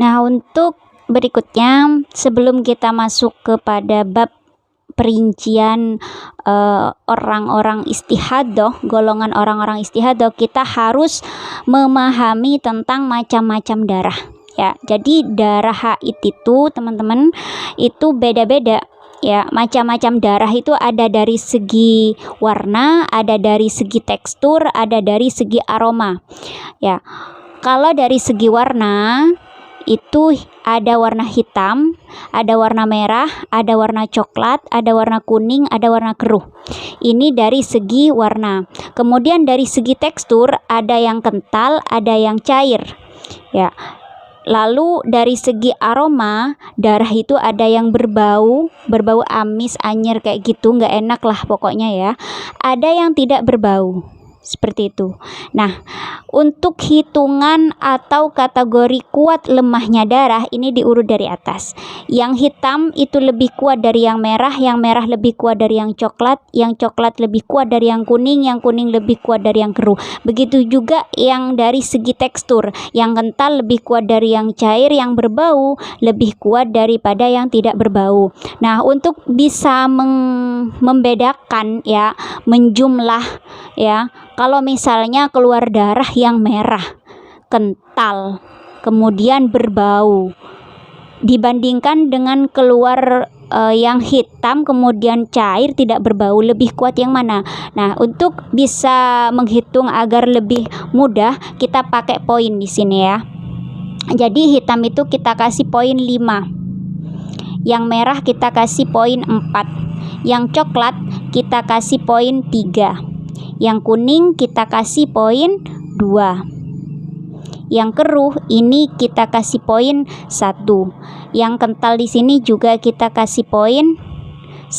Nah, untuk berikutnya, sebelum kita masuk kepada bab perincian orang-orang istihadah, golongan orang-orang istihadah, kita harus memahami tentang macam-macam darah. Ya, jadi darah haid itu teman-teman itu beda-beda. Ya, macam-macam darah itu ada dari segi warna, ada dari segi tekstur, ada dari segi aroma. Ya, kalau dari segi warna itu ada warna hitam, ada warna merah, ada warna coklat, ada warna kuning, ada warna keruh. Ini dari segi warna. Kemudian dari segi tekstur ada yang kental, ada yang cair. Ya. Lalu dari segi aroma, darah itu ada yang berbau amis, anyir kayak gitu, nggak enak lah pokoknya ya. Ada yang tidak berbau. Seperti itu. Nah, untuk hitungan atau kategori kuat lemahnya darah ini diurut dari atas. Yang hitam itu lebih kuat dari yang merah lebih kuat dari yang coklat lebih kuat dari yang kuning lebih kuat dari yang keruh. Begitu juga yang dari segi tekstur, yang kental lebih kuat dari yang cair, yang berbau lebih kuat daripada yang tidak berbau. Nah, untuk bisa membedakan ya, menjumlah ya, kalau misalnya keluar darah yang merah, kental, kemudian berbau, dibandingkan dengan keluar yang hitam kemudian cair tidak berbau, lebih kuat yang mana? Nah, untuk bisa menghitung agar lebih mudah, kita pakai poin di sini ya. Jadi hitam itu kita kasih poin 5. Yang merah kita kasih poin 4. Yang coklat kita kasih poin 3. Yang kuning kita kasih poin 2. Yang keruh ini kita kasih poin 1. Yang kental di sini juga kita kasih poin 1.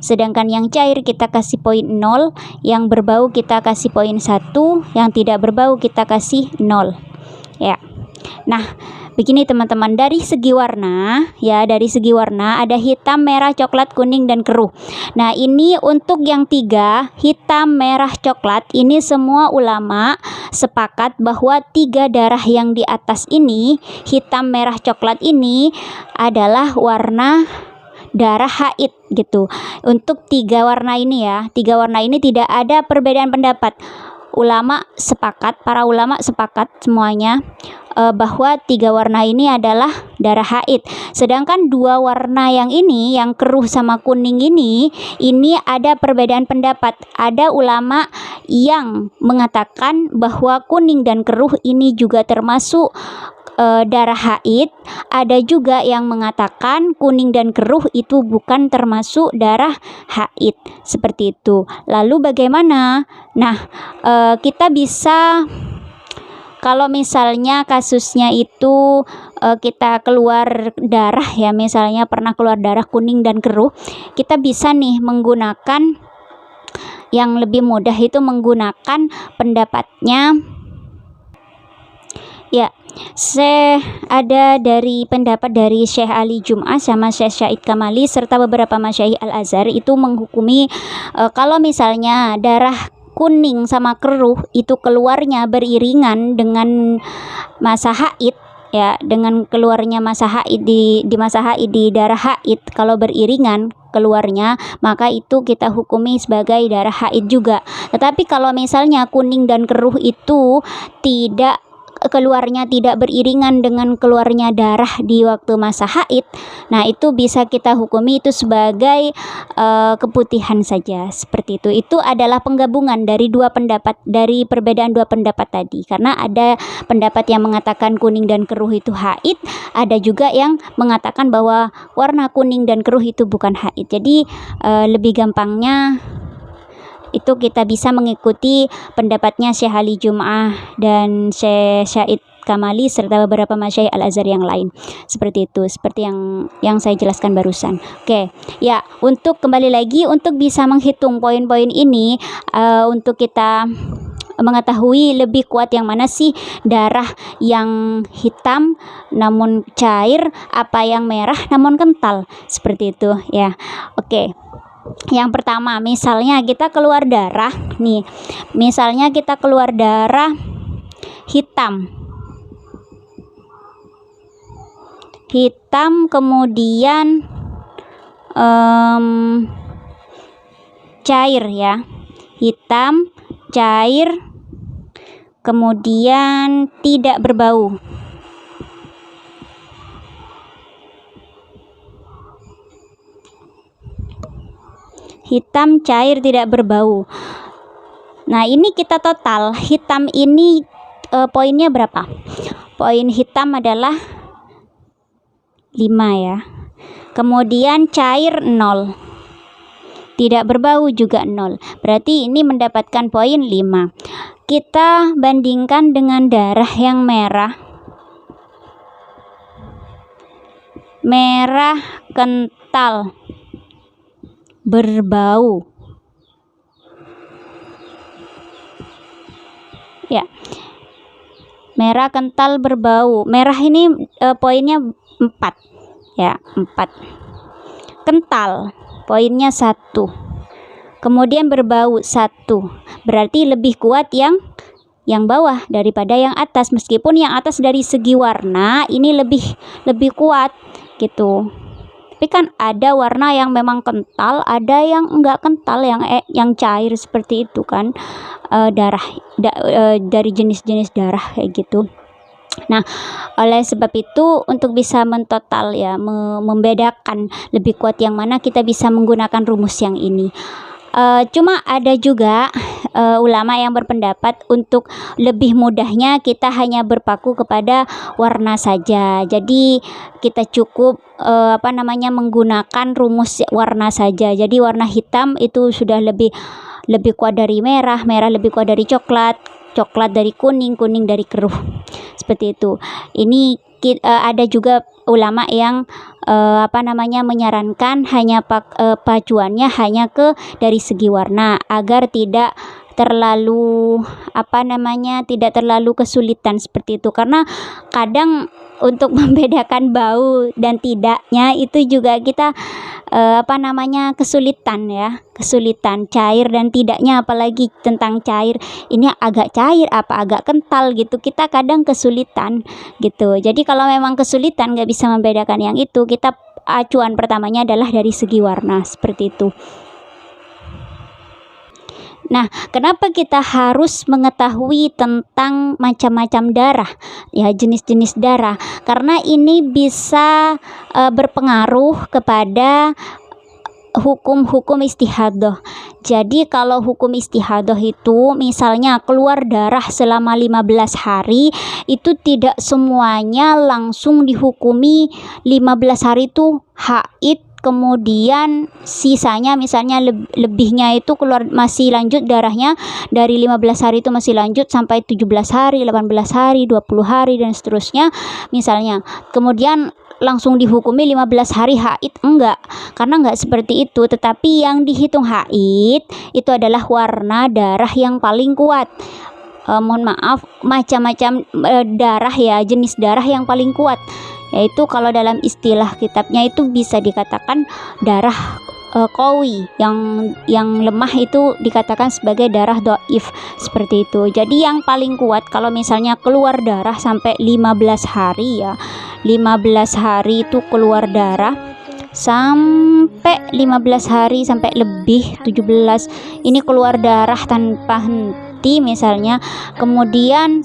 Sedangkan yang cair kita kasih poin 0. Yang berbau kita kasih poin 1. Yang tidak berbau kita kasih 0. Ya. Nah, begini teman-teman, dari segi warna ya, dari segi warna ada hitam, merah, coklat, kuning, dan keruh. Nah, ini untuk yang 3, hitam, merah, coklat, ini semua ulama sepakat bahwa 3 darah yang di atas ini, hitam, merah, coklat ini adalah warna darah haid gitu. Untuk 3 warna ini ya, 3 warna ini tidak ada perbedaan pendapat. Para ulama sepakat semuanya bahwa 3 warna ini adalah darah haid. Sedangkan 2 warna yang ini, yang keruh sama kuning ini ada perbedaan pendapat. Ada ulama yang mengatakan bahwa kuning dan keruh ini juga termasuk darah haid. Ada juga yang mengatakan kuning dan keruh itu bukan termasuk darah haid. Seperti itu. Lalu bagaimana? Nah, kita bisa, kalau misalnya kasusnya itu kita keluar darah ya, misalnya pernah keluar darah kuning dan keruh, kita bisa nih menggunakan yang lebih mudah itu menggunakan pendapatnya ya. Ada dari pendapat dari Syekh Ali Jum'ah sama Syekh Syahid Kamali serta beberapa masyayikh Al-Azhar itu menghukumi kalau misalnya darah kuning sama keruh itu keluarnya beriringan dengan masa haid ya, dengan keluarnya masa haid di masa haid di darah haid, kalau beriringan keluarnya maka itu kita hukumi sebagai darah haid juga. Tetapi kalau misalnya kuning dan keruh itu keluarnya tidak beriringan dengan keluarnya darah di waktu masa haid, nah itu bisa kita hukumi itu sebagai keputihan saja. Seperti itu. Itu adalah penggabungan dari perbedaan 2 pendapat tadi. Karena ada pendapat yang mengatakan kuning dan keruh itu haid, ada juga yang mengatakan bahwa warna kuning dan keruh itu bukan haid. Jadi lebih gampangnya itu kita bisa mengikuti pendapatnya Syekh Ali Jum'ah dan Syekh Syahid Kamali serta beberapa masyayikh Al-Azhar yang lain. Seperti itu, seperti yang saya jelaskan barusan. Oke, ya, untuk kembali lagi untuk bisa menghitung poin-poin ini, untuk kita mengetahui lebih kuat yang mana sih, darah yang hitam namun cair, apa yang merah namun kental. Seperti itu ya. Oke. Yang pertama, misalnya kita keluar darah nih. Misalnya kita keluar darah hitam. hitam kemudian cair ya, hitam cair kemudian tidak berbau. Hitam cair tidak berbau. Nah, ini kita total hitam ini poinnya berapa? Poin hitam adalah 5 ya. Kemudian cair 0. Tidak berbau juga 0. Berarti ini mendapatkan poin 5. Kita bandingkan dengan darah yang merah. Merah kental berbau. Ya. Merah kental berbau. Merah ini poinnya 4. Ya, 4. Kental poinnya 1. Kemudian berbau 1. Berarti lebih kuat yang bawah daripada yang atas, meskipun yang atas dari segi warna ini lebih kuat gitu. Tapi kan ada warna yang memang kental, ada yang enggak kental, yang cair seperti itu kan, dari jenis-jenis darah kayak gitu. Nah, oleh sebab itu untuk bisa mentotal ya, membedakan lebih kuat yang mana, kita bisa menggunakan rumus yang ini. Cuma ada juga ulama yang berpendapat untuk lebih mudahnya kita hanya berpaku kepada warna saja. Jadi kita cukup menggunakan rumus warna saja. Jadi warna hitam itu sudah lebih kuat dari merah, merah lebih kuat dari coklat, coklat dari kuning, kuning dari keruh. Seperti itu. Ini ada juga ulama yang menyarankan hanya pacuannya hanya dari segi warna agar tidak terlalu tidak terlalu kesulitan seperti itu, karena kadang untuk membedakan bau dan tidaknya itu juga kita kesulitan cair dan tidaknya, apalagi tentang cair, ini agak cair apa agak kental gitu, kita kadang kesulitan gitu. Jadi kalau memang kesulitan nggak bisa membedakan yang itu, kita acuan pertamanya adalah dari segi warna seperti itu. Nah, kenapa kita harus mengetahui tentang macam-macam darah, ya, jenis-jenis darah? Karena ini bisa berpengaruh kepada hukum-hukum istihadah. Jadi kalau hukum istihadah itu misalnya keluar darah selama 15 hari, itu tidak semuanya langsung dihukumi 15 hari itu haid. Kemudian sisanya misalnya lebihnya itu keluar masih lanjut darahnya dari 15 hari itu masih lanjut sampai 17 hari, 18 hari, 20 hari dan seterusnya misalnya. Kemudian langsung dihukumi 15 hari haid, enggak, karena enggak seperti itu. Tetapi yang dihitung haid itu adalah warna darah yang paling kuat. Mohon maaf, macam-macam darah ya, jenis darah yang paling kuat, yaitu kalau dalam istilah kitabnya itu bisa dikatakan darah qawi, yang lemah itu dikatakan sebagai darah dhaif seperti itu. Jadi yang paling kuat kalau misalnya keluar darah sampai 15 hari ya, 15 hari itu keluar darah sampai 15 hari sampai lebih 17 ini keluar darah tanpa henti misalnya. Kemudian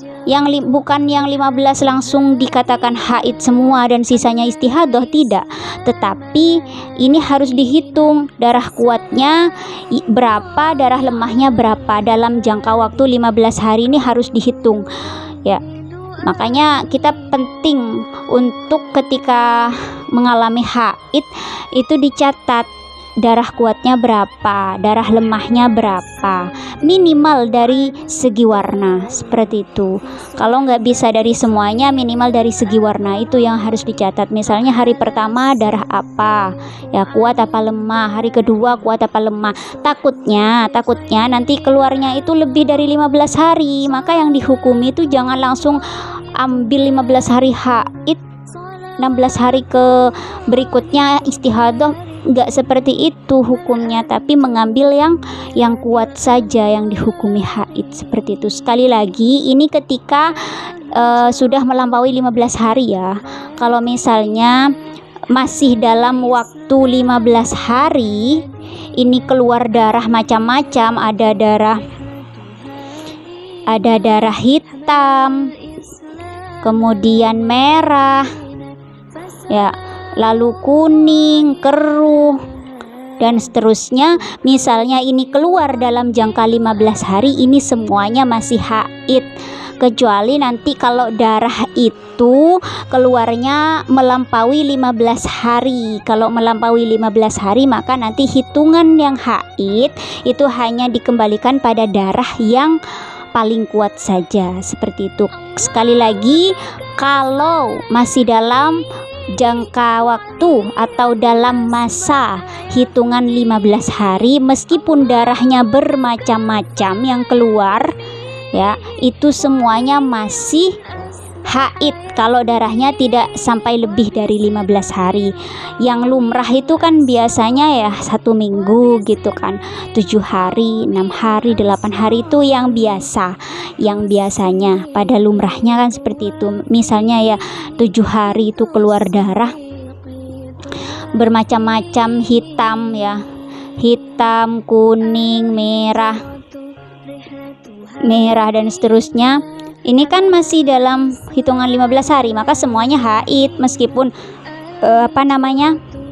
bukan yang 15 langsung dikatakan haid semua dan sisanya istihadah, tidak, tetapi ini harus dihitung darah kuatnya berapa, darah lemahnya berapa, dalam jangka waktu 15 hari ini harus dihitung ya. Makanya kita penting untuk ketika mengalami haid itu dicatat darah kuatnya berapa, darah lemahnya berapa, minimal dari segi warna seperti itu. Kalau nggak bisa dari semuanya, minimal dari segi warna itu yang harus dicatat. Misalnya hari pertama darah apa ya, kuat apa lemah, hari kedua kuat apa lemah. Takutnya nanti keluarnya itu lebih dari 15 hari, maka yang dihukumi itu jangan langsung ambil 15 hari haid, 16 hari ke berikutnya istihadah, nggak seperti itu hukumnya, tapi mengambil yang kuat saja yang dihukumi haid seperti itu. Sekali lagi, ini ketika sudah melampaui 15 hari ya. Kalau misalnya masih dalam waktu 15 hari ini keluar darah macam-macam, ada darah hitam, kemudian merah ya, lalu kuning, keruh dan seterusnya. Misalnya ini keluar dalam jangka 15 hari, ini semuanya masih haid. Kecuali nanti kalau darah itu keluarnya melampaui 15 hari. Kalau melampaui 15 hari maka nanti hitungan yang haid itu hanya dikembalikan pada darah yang paling kuat saja, seperti itu. Sekali lagi, kalau masih dalam jangka waktu atau dalam masa hitungan 15 hari, meskipun darahnya bermacam-macam yang keluar ya, itu semuanya masih haid kalau darahnya tidak sampai lebih dari 15 hari. Yang lumrah itu kan biasanya ya 1 minggu gitu kan, 7 hari, 6 hari, 8 hari itu yang biasa, yang biasanya pada lumrahnya kan seperti itu. Misalnya ya 7 hari itu keluar darah bermacam-macam, hitam ya, hitam, kuning, merah dan seterusnya. Ini kan masih dalam hitungan 15 hari, maka semuanya haid meskipun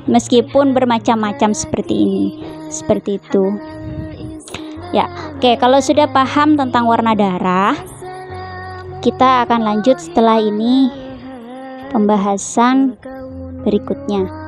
meskipun bermacam-macam seperti ini, seperti itu ya. Oke, kalau sudah paham tentang warna darah, kita akan lanjut setelah ini pembahasan berikutnya.